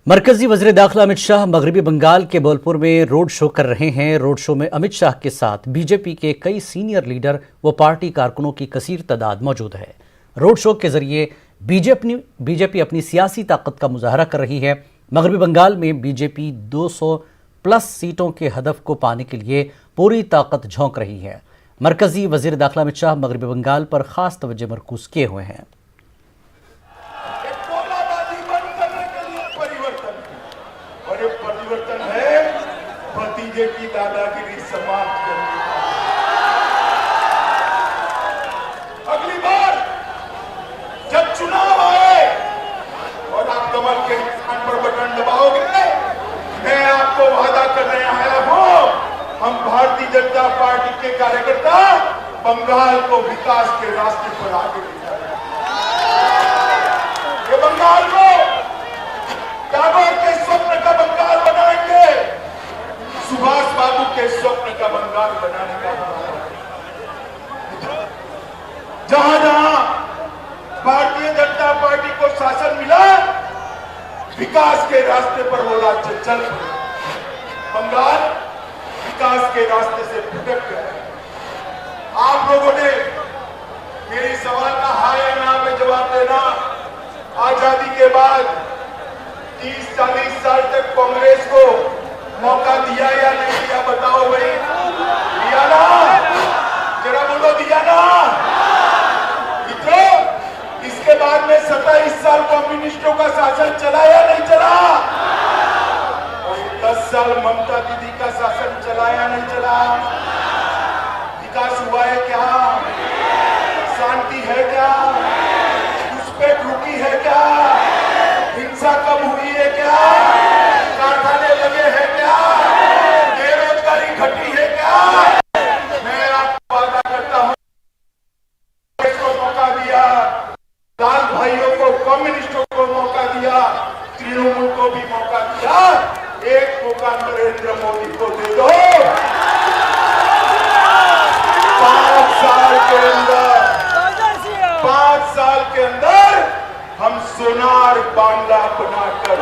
मरकजी वज़ीर दाखिला अमित शाह मगरबी बंगाल के बोलपुर में रोड शो कर रहे हैं। रोड शो में अमित शाह के साथ बीजेपी के कई सीनियर लीडर व पार्टी कारकुनों की कसीर तादाद मौजूद है। रोड शो के जरिए बीजेपी अपनी सियासी ताकत का मुजाहरा कर रही है। मगरबी बंगाल में बीजेपी 200 प्लस सीटों के हदफ को पाने के लिए पूरी ताकत झोंक रही है। मरकजी वज़ीर दाखिला अमित शाह मगरबी बंगाल पर खास तवज्जो मरकूज किए हुए हैं। और ये परिवर्तन है भतीजे की दादागिरी समाप्त करने का। अगली बार जब चुनाव आए और आप कमल के निशान पर बटन दबाओगे, मैं आपको वादा करने आया हूं, हम भारतीय जनता पार्टी के कार्यकर्ता बंगाल को विकास के रास्ते पर आगे ले जाएंगे। ये बंगाल को टैगोर के स्वप्न का बंगाल बनाएंगे, सुभाष बाबू के स्वप्न का बंगाल बनाने का। जहां जहां भारतीय जनता पार्टी को शासन मिला, विकास के रास्ते पर वो राज्य चल पड़े। बंगाल विकास के रास्ते से भटक गया। आप लोगों ने मेरी सवाल का हाँ या ना में जवाब देना। आजादी के बाद 30-40 साल तक कांग्रेस को मौका दिया या नहीं दिया, बताओ भाई। दिया ना? जरा बोलो, दिया ना? मित्रों, इसके बाद में 27 साल कम्युनिस्टों का शासन चला या नहीं चला? और 10 साल ममता दीदी का शासन चला या नहीं चला? विकास हुआ है क्या? शांति है क्या? घुसपैठ रुकी है क्या? हिंसा कम हुई है क्या? कारखाने लगे हैं क्या? बेरोजगारी घटी है क्या? मैं आपको वादा करता हूं, को मौका दिया, लाल भाइयों को, कम्युनिस्टों को मौका दिया, तृणमूल को भी मौका दिया। एक मौका नरेंद्र मोदी को दे दो। 5 साल के अंदर, 5 साल के अंदर हम सोनार बांग्ला बनाकर